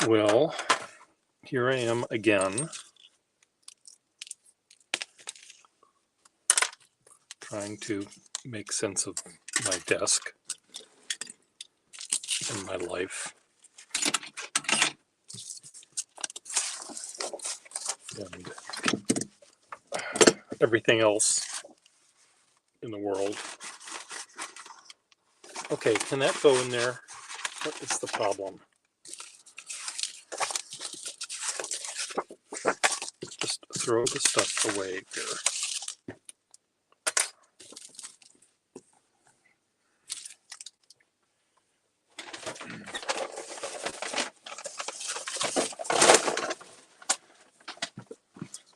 Well, here I am again, trying to make sense of my desk and my life and everything else in the world. Okay, can that go in there? What is the problem? Just throw the stuff away here.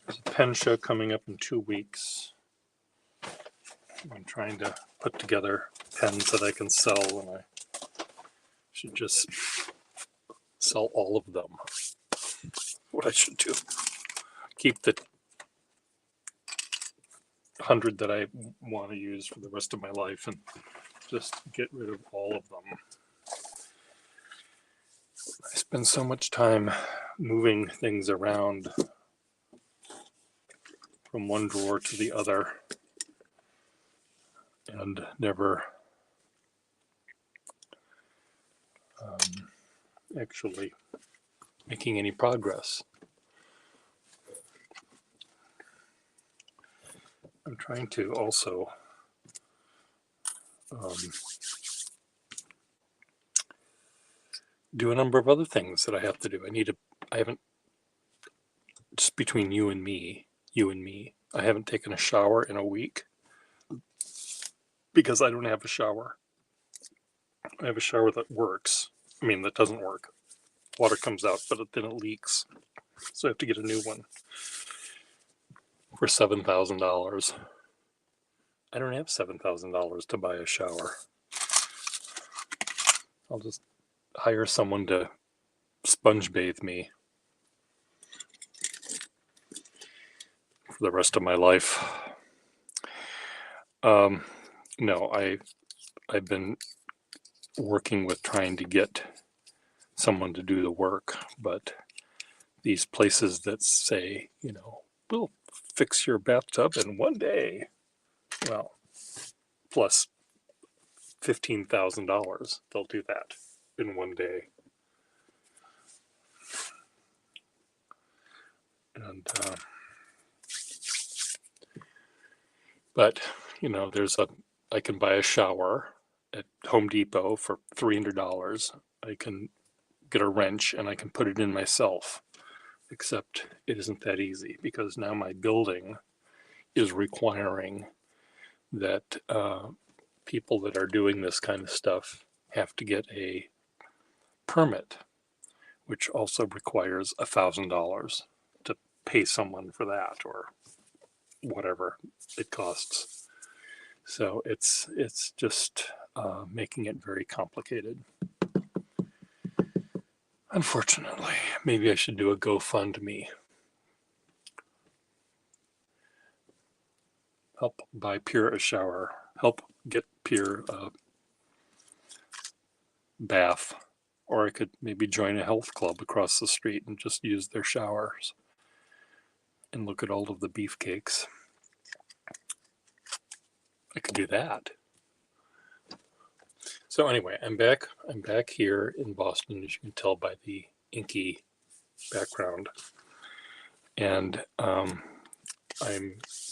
There's a pen show coming up in 2 weeks. I'm trying to put together pens that I can sell, and I should just sell all of them. What I should do, keep the 100 that I want to use for the rest of my life and just get rid of all of them. I spend so much time moving things around from one drawer to the other and never actually making any progress. I'm trying to also do a number of other things that I have to do. I haven't, just between you and me, I haven't taken a shower in a week because I don't have a shower. I have a shower that works. I mean, that doesn't work. Water comes out, but then it leaks. So I have to get a new one for $7,000. I don't have $7,000 to buy a shower. I'll just hire someone to sponge bathe me for the rest of my life. No, I've been working with trying to get someone to do the work, but these places that say, we'll fix your bathtub in 1 day, well, plus $15,000, they'll do that in 1 day. And but I can buy a shower at Home Depot for $300. I can get a wrench and I can put it in myself, except it isn't that easy because now my building is requiring that people that are doing this kind of stuff have to get a permit, which also requires $1,000 to pay someone for that or whatever it costs. So it's just making it very complicated. Unfortunately, maybe I should do a GoFundMe. Help buy Pure a shower. Help get Pure a bath. Or I could maybe join a health club across the street and just use their showers and look at all of the beefcakes. I could do that. So anyway, I'm back here in Boston, as you can tell by the inky background. And I'm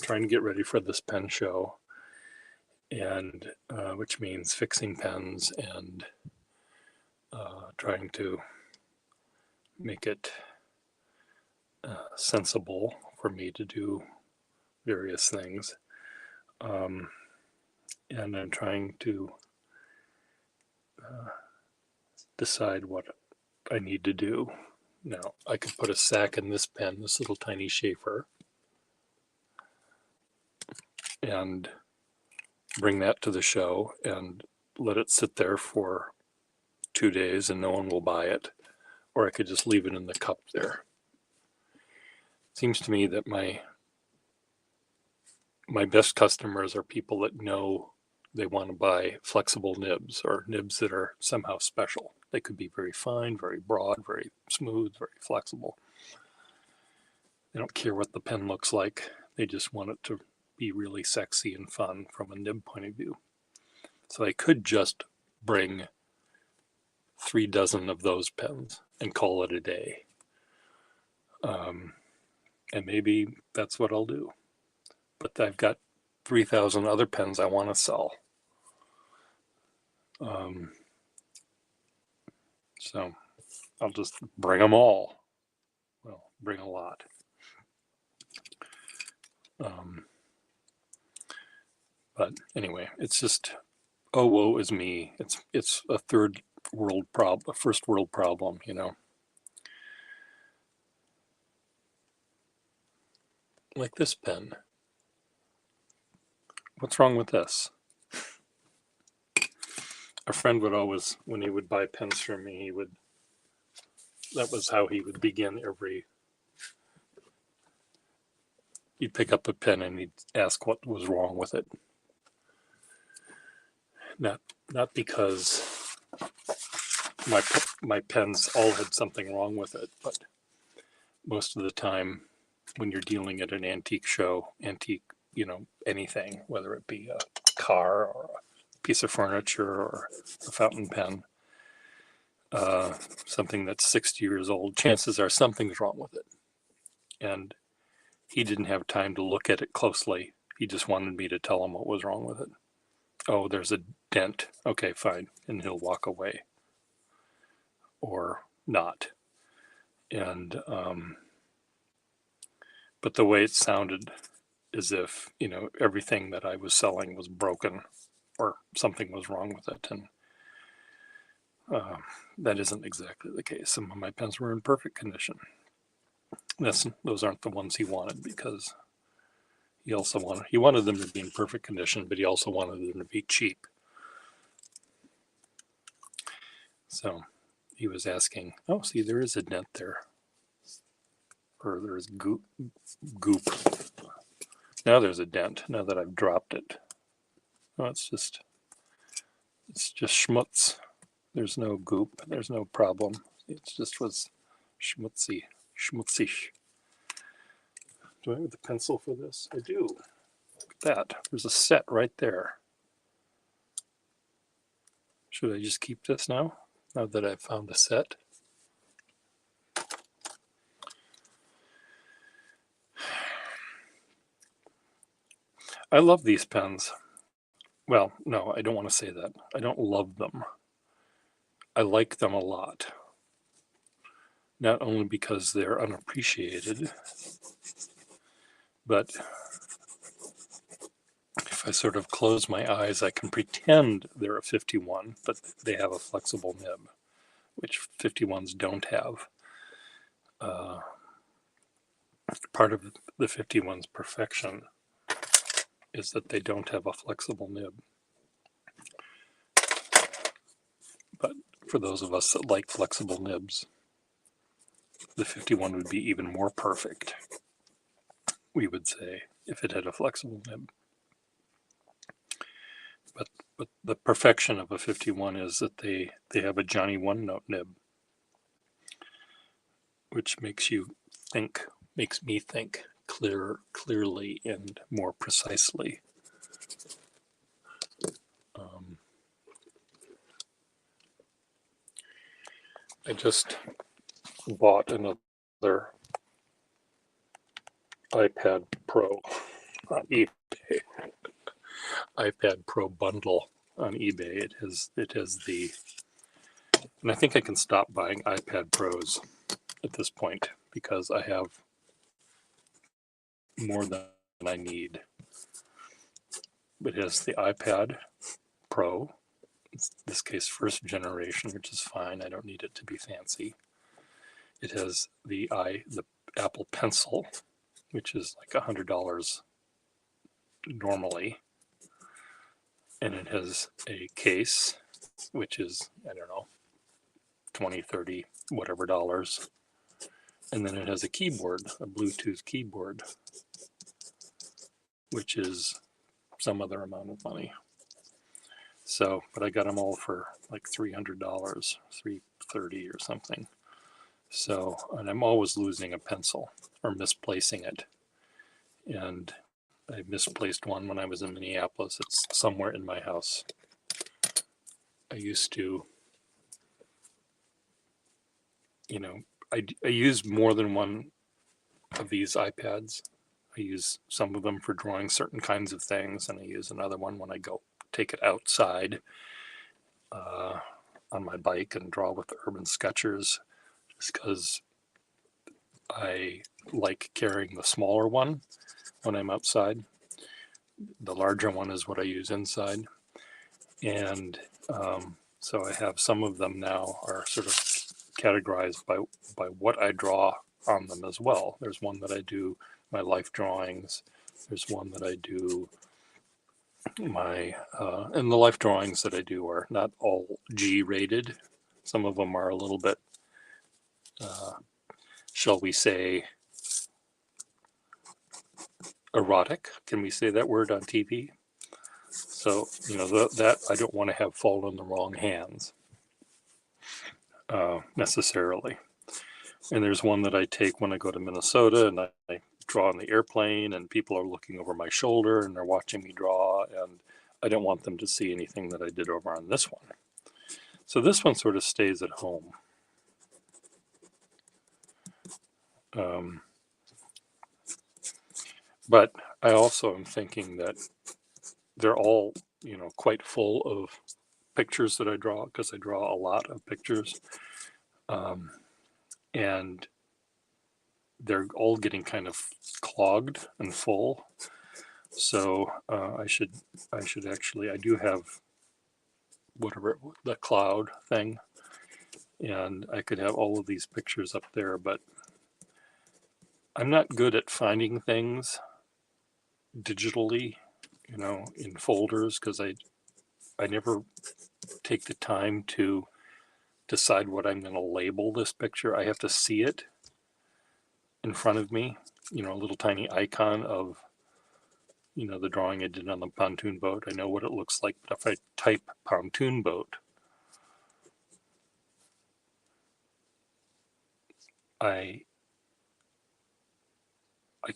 trying to get ready for this pen show, and which means fixing pens and trying to make it sensible for me to do various things. And I'm trying to decide what I need to do. Now, I could put a sack in this pen, this little tiny Schaefer, and bring that to the show and let it sit there for 2 days and no one will buy it. Or I could just leave it in the cup there. Seems to me that my best customers are people that know they want to buy flexible nibs or nibs that are somehow special. They could be very fine, very broad, very smooth, very flexible. They don't care what the pen looks like. They just want it to be really sexy and fun from a nib point of view. So I could just bring 3 dozen of those pens and call it a day. And maybe that's what I'll do. But I've got 3,000 other pens I want to sell. So I'll just bring them all. Well, bring a lot. But anyway, it's just, oh, woe is me. It's a third world problem, a first world problem, you know. Like this pen. What's wrong with this? A friend would always, when he would buy pens from me, that was how he would begin he'd pick up a pen and he'd ask what was wrong with it. Not because my pens all had something wrong with it, but most of the time when you're dealing at an antique show, anything, whether it be a car or a piece of furniture or a fountain pen, something that's 60 years old, chances are something's wrong with it. And he didn't have time to look at it closely. He just wanted me to tell him what was wrong with it. Oh, there's a dent. Okay, fine. And he'll walk away. Or not. And, but the way it sounded as if, everything that I was selling was broken or something was wrong with it. And that isn't exactly the case. Some of my pens were in perfect condition. Those aren't the ones he wanted, because he wanted them to be in perfect condition, but he also wanted them to be cheap. So he was asking, oh, see, there is a dent there. Or there's goop. Now there's a dent, now that I've dropped it. Oh, it's just schmutz. There's no goop, there's no problem. It just was schmutzig. Do I have the pencil for this? I do. Look at that. There's a set right there. Should I just keep this now that I've found the set? I love these pens. Well, no, I don't want to say that. I don't love them. I like them a lot. Not only because they're unappreciated, but if I sort of close my eyes, I can pretend they're a 51, but they have a flexible nib, which 51s don't have. Part of the 51's perfection is that they don't have a flexible nib. But for those of us that like flexible nibs, the 51 would be even more perfect, we would say, if it had a flexible nib. But the perfection of a 51 is that they have a Johnny One Note nib, which makes me think clearly and more precisely. I just bought another iPad Pro on eBay. iPad Pro bundle on eBay. It has the, and I think I can stop buying iPad Pros at this point because I have more than I need. It has the iPad Pro, in this case first generation, which is fine. I don't need it to be fancy. It has the Apple Pencil, which is like $100 normally. And it has a case, which is, I don't know, 20, 30, whatever dollars. And then it has a keyboard, a Bluetooth keyboard, which is some other amount of money. So, but I got them all for like $300, $330 or something. So, and I'm always losing a pencil or misplacing it. And I misplaced one when I was in Minneapolis. It's somewhere in my house. I used to, you know, I use more than one of these iPads. I use some of them for drawing certain kinds of things, and I use another one when I go take it outside on my bike and draw with the Urban Sketchers, just because I like carrying the smaller one when I'm outside. The larger one is what I use inside. And so I have some of them now are sort of categorized by what I draw on them as well. There's one that I do my life drawings. There's one that I do my, and the life drawings that I do are not all G rated. Some of them are a little bit, shall we say, erotic. Can we say that word on TV? So, you know, that I don't want to have fall in the wrong hands necessarily. And there's one that I take when I go to Minnesota and I draw on the airplane and people are looking over my shoulder and they're watching me draw, and I don't want them to see anything that I did over on this one. So this one sort of stays at home. But I also am thinking that they're all, you know, quite full of pictures that I draw, because I draw a lot of pictures. And they're all getting kind of clogged and full. So I should actually, I do have whatever, the cloud thing, and I could have all of these pictures up there, but I'm not good at finding things digitally, you know, in folders, because I never take the time to decide what I'm going to label this picture. I have to see it in front of me, you know, a little tiny icon of, you know, the drawing I did on the pontoon boat. I know what it looks like, but if I type pontoon boat, I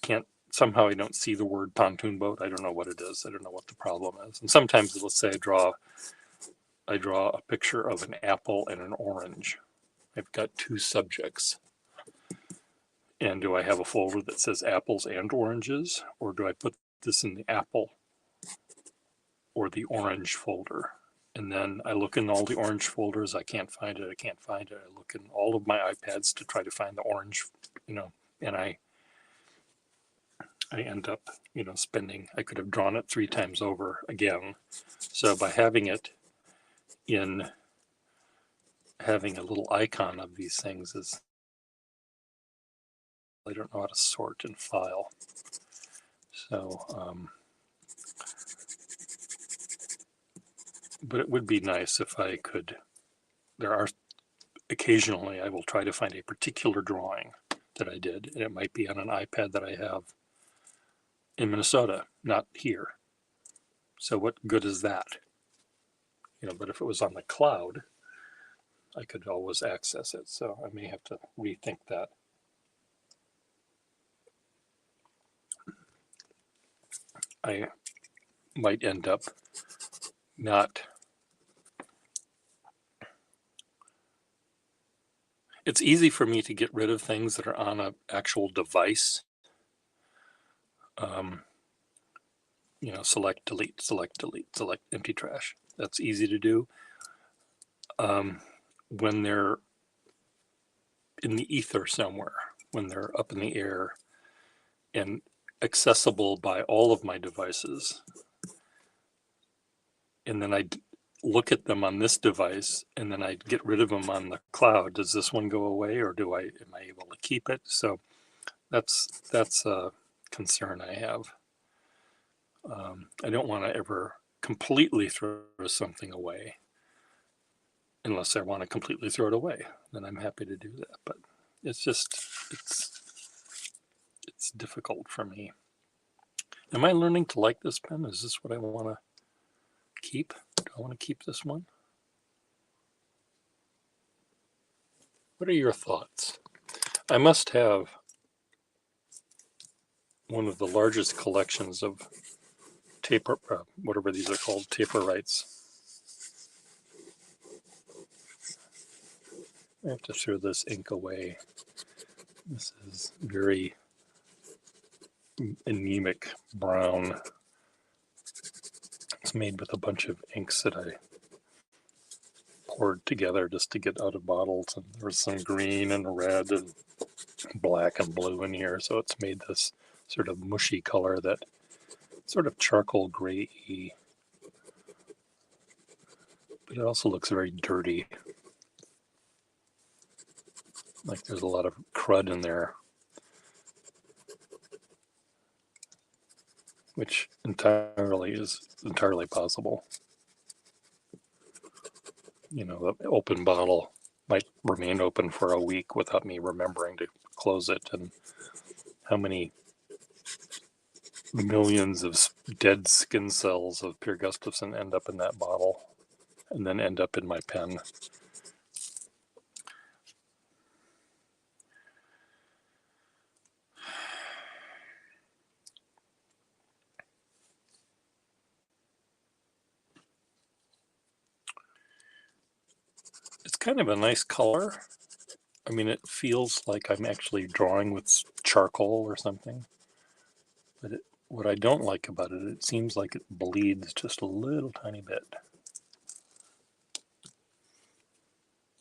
can't, somehow I don't see the word pontoon boat. I don't know what it is. I don't know what the problem is. And sometimes, let's say I draw a picture of an apple and an orange. I've got two subjects. And do I have a folder that says apples and oranges, or do I put this in the apple or the orange folder? And then I look in all the orange folders. I can't find it. I can't find it. I look in all of my iPads to try to find the orange, you know, and I end up, you know, spending, I could have drawn it 3 times over again. So by having it in, having a little icon of these things is, I don't know how to sort and file. So, but it would be nice if I could, there are, occasionally I will try to find a particular drawing that I did, and it might be on an iPad that I have in Minnesota, not here. So what good is that? You know, but if it was on the cloud, I could always access it. So I may have to rethink that. I might end up not, it's easy for me to get rid of things that are on an actual device. You know, select, delete, select, delete, select, empty trash. That's easy to do. When they're in the ether somewhere, when they're up in the air and accessible by all of my devices, and then I look at them on this device and then I get rid of them on the cloud, does this one go away, or am I able to keep it? So that's a concern I have. I don't want to ever completely throw something away, unless I want to completely throw it away. Then I'm happy to do that. But it's just, it's difficult for me. Am I learning to like this pen? Is this what I want to keep? Do I want to keep this one? What are your thoughts? I must have one of the largest collections of taper, whatever these are called, Taperites. I have to throw this ink away. This is very anemic brown. It's made with a bunch of inks that I poured together just to get out of bottles, and there's some green and red and black and blue in here, so it's made this sort of mushy color that sort of charcoal gray-y, but it also looks very dirty, like there's a lot of crud in there, which is entirely possible. You know, the open bottle might remain open for a week without me remembering to close it, and how many millions of dead skin cells of Per Gustafson end up in that bottle and then end up in my pen. It's kind of a nice color. I mean, it feels like I'm actually drawing with charcoal or something. But what I don't like about it, it seems like it bleeds just a little tiny bit.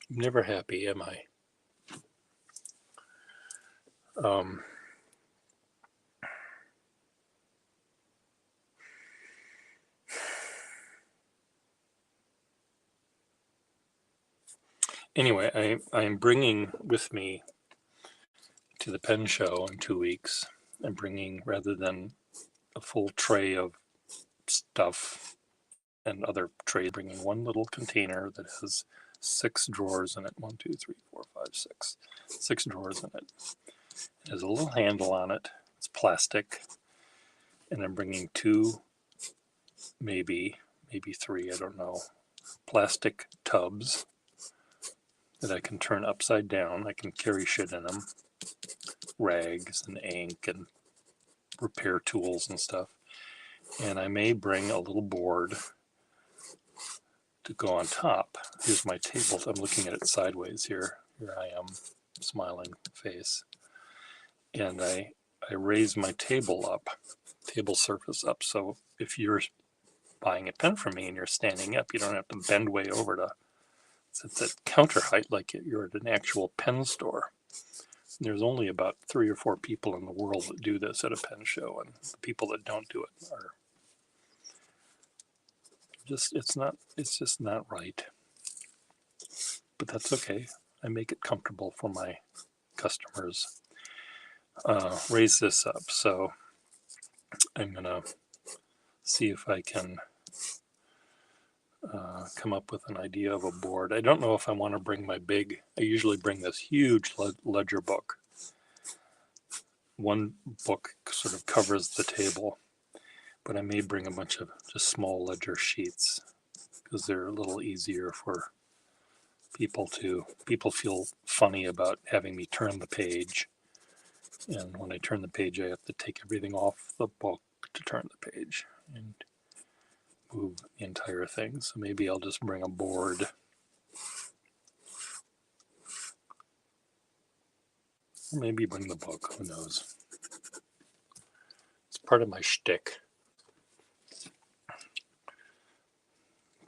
I'm never happy, am I? Anyway, I'm bringing with me to the pen show in 2 weeks. I'm bringing, rather than a full tray of stuff and other trays, bringing one little container that has 6 drawers in it. 1, 2, 3, 4, 5, 6. 6 drawers in it. It has a little handle on it. It's plastic. And I'm bringing 2, maybe 3, I don't know, plastic tubs that I can turn upside down. I can carry shit in them, rags and ink and repair tools and stuff. And I may bring a little board to go on top. Here's my table. I'm looking at it sideways here. Here I am, smiling face. And I raise my table surface up. So if you're buying a pen from me and you're standing up, you don't have to bend way over to, it's at counter height like you're at an actual pen store. There's only about 3 or 4 people in the world that do this at a pen show, and the people that don't do it are just, it's just not right. But that's okay. I make it comfortable for my customers. Raise this up, so I'm gonna see if I can come up with an idea of a board. I don't know if I want to bring I usually bring this huge ledger book. One book sort of covers the table, but I may bring a bunch of just small ledger sheets because they're a little easier for people feel funny about having me turn the page. And when I turn the page, I have to take everything off the book to turn the page and move the entire thing. So maybe I'll just bring a board. Or maybe bring the book, who knows. It's part of my shtick.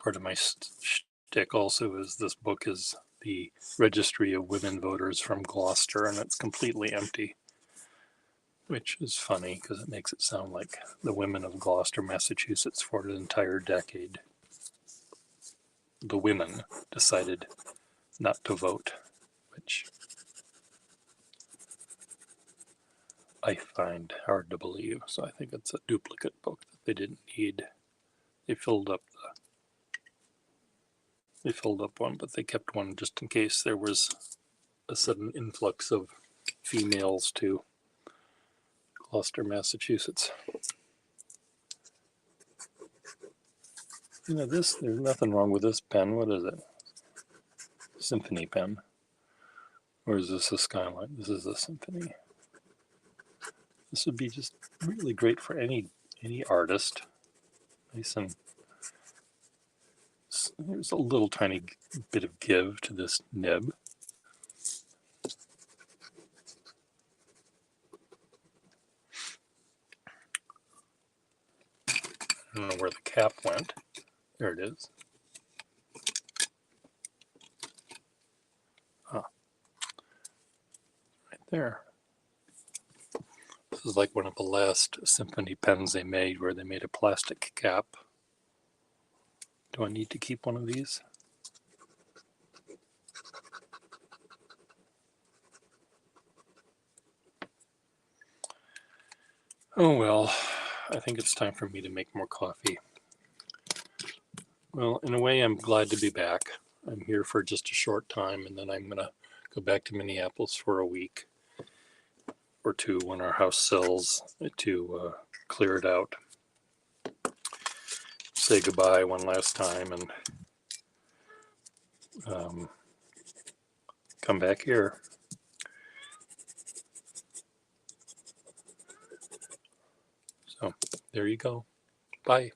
Part of my shtick also is this book is the Registry of Women Voters from Gloucester, and it's completely empty. Which is funny because it makes it sound like the women of Gloucester, Massachusetts, for an entire decade, the women decided not to vote, which I find hard to believe. So I think it's a duplicate book that they didn't need. They filled up one, but they kept one just in case there was a sudden influx of females to Gloucester, Massachusetts. You know, there's nothing wrong with this pen. What is it? Symphony pen. Or is this a Skyline? This is a Symphony. This would be just really great for any artist. Nice and there's a little tiny bit of give to this nib. I don't know where the cap went. There it is. Ah, right there. This is like one of the last Symphony pens they made, where they made a plastic cap. Do I need to keep one of these? Oh well, I think it's time for me to make more coffee. Well, in a way, I'm glad to be back. I'm here for just a short time, and then I'm going to go back to Minneapolis for a week or two when our house sells, to clear it out, say goodbye one last time, and come back here. So there you go. Bye.